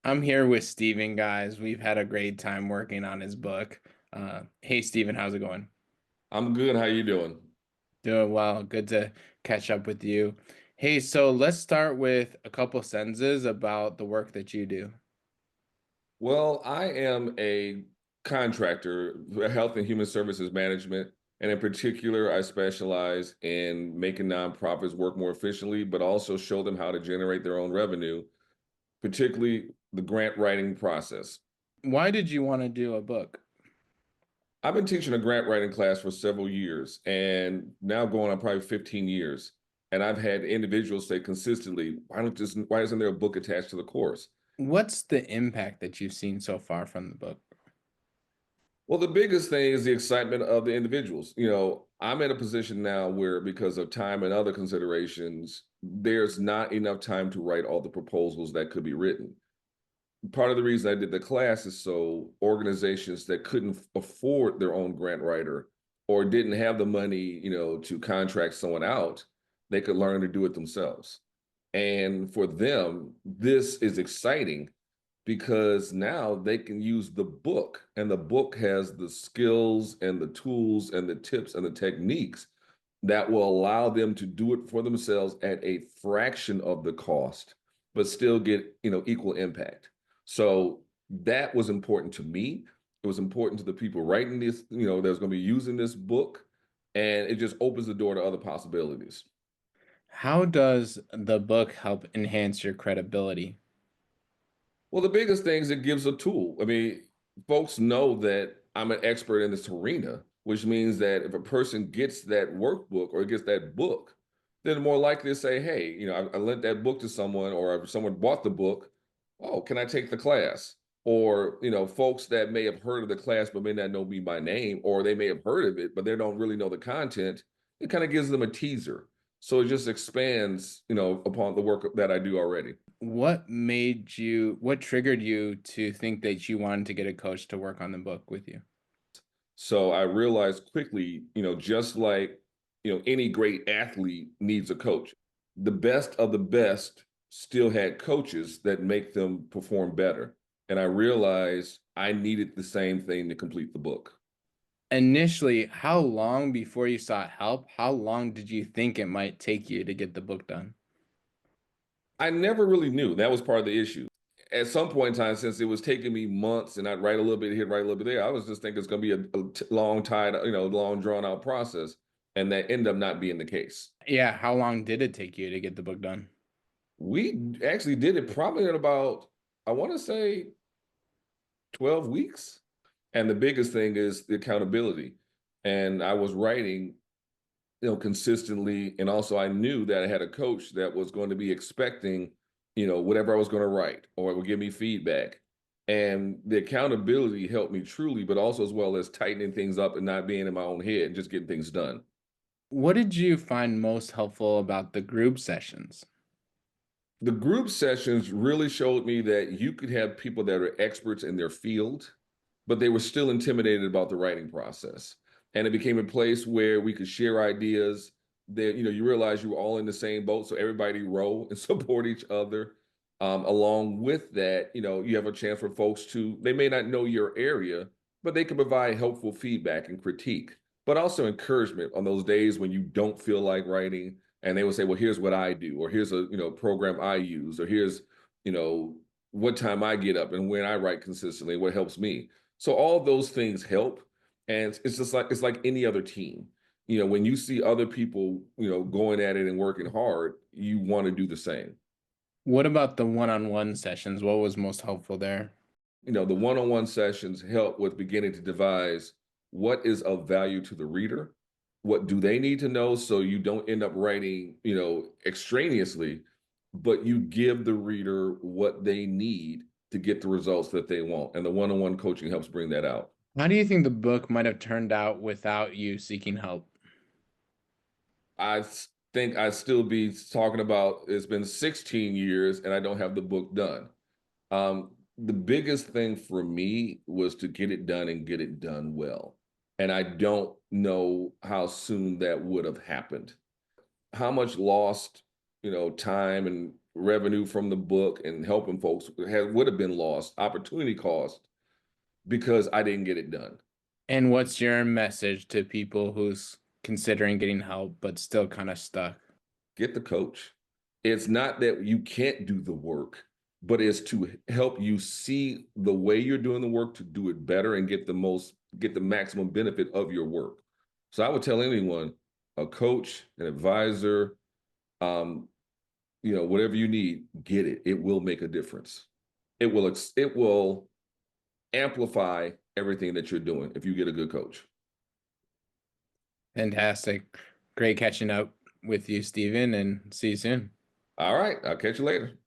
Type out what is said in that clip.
I'm here with Steven, guys. We've had a great time working on his book. Hey, Steven, how's it going? I'm good. How you doing? Doing well. Good to catch up with you. Hey, so let's start with a couple sentences about the work that you do. Well, I am a contractor, health and human services management, and in particular, I specialize in making nonprofits work more efficiently, but also show them how to generate their own revenue, particularly the grant writing process. Why did you want to do a book? I've been teaching a grant writing class for several years, and now going on probably 15 years. And I've had individuals say consistently, why isn't there a book attached to the course? What's the impact that you've seen so far from the book? Well, the biggest thing is the excitement of the individuals. I'm in a position now where, because of time and other considerations, there's not enough time to write all the proposals that could be written. Part of the reason I did the class is so organizations that couldn't afford their own grant writer or didn't have the money, to contract someone out, they could learn to do it themselves. And for them, this is exciting because now they can use the book, and the book has the skills and the tools and the tips and the techniques that will allow them to do it for themselves at a fraction of the cost, but still get, equal impact. So that was important to me. It was important to the people writing this, that's going to be using this book, and it just opens the door to other possibilities. How does the book help enhance your credibility? Well, the biggest thing is it gives a tool. I mean, folks know that I'm an expert in this arena, which means that if a person gets that workbook or gets that book, they're more likely to say, hey, I lent that book to someone, or if someone bought the book, oh, can I take the class? Or, folks that may have heard of the class but may not know me by name, or they may have heard of it, but they don't really know the content. It kind of gives them a teaser. So it just expands, upon the work that I do already. What triggered you to think that you wanted to get a coach to work on the book with you? So I realized quickly, just like, any great athlete needs a coach, the best of the best still had coaches that make them perform better. And I realized I needed the same thing to complete the book. Initially, how long before you sought help? How long did you think it might take you to get the book done? I never really knew. That was part of the issue. At some point in time, since it was taking me months and I'd write a little bit here, write a little bit there, I was just thinking it's going to be long tied, long drawn out process. And that ended up not being the case. Yeah, how long did it take you to get the book done? We actually did it probably in about, I want to say, 12 weeks. And the biggest thing is the accountability. And I was writing, consistently. And also I knew that I had a coach that was going to be expecting, whatever I was going to write, or it would give me feedback. And the accountability helped me truly, but also as well as tightening things up and not being in my own head and just getting things done. What did you find most helpful about the group sessions? The group sessions really showed me that you could have people that are experts in their field, but they were still intimidated about the writing process. And it became a place where we could share ideas that, you realize you were all in the same boat. So everybody row and support each other. Along with that, you have a chance for folks to, they may not know your area, but they can provide helpful feedback and critique, but also encouragement on those days when you don't feel like writing, and they will say, well, here's what I do, or here's a program I use, or here's you know what time I get up and when I write consistently, what helps me. So all those things help, and it's just like it's like any other team. When you see other people going at it and working hard, you want to do the same. What about the one-on-one sessions? What was most helpful there? The one-on-one sessions help with beginning to devise what is of value to the reader, what do they need to know, so you don't end up writing extraneously, but you give the reader what they need to get the results that they want, and the one-on-one coaching helps bring that out. How do you think the book might have turned out without you seeking help? I think I'd still be talking about it's been 16 years and I don't have the book done. The biggest thing for me was to get it done and get it done well. And I don't know how soon that would have happened. How much lost, time and revenue from the book and helping folks would have been lost, opportunity cost, because I didn't get it done. And what's your message to people who's considering getting help but still kind of stuck? Get the coach. It's not that you can't do the work, but it's to help you see the way you're doing the work to do it better and get the maximum benefit of your work. So I would tell anyone, a coach, an advisor, um, whatever you need, get it. It will make a difference. It will amplify everything that you're doing if you get a good coach. Fantastic. Great catching up with you, Stephen, and see you soon. All right, I'll catch you later.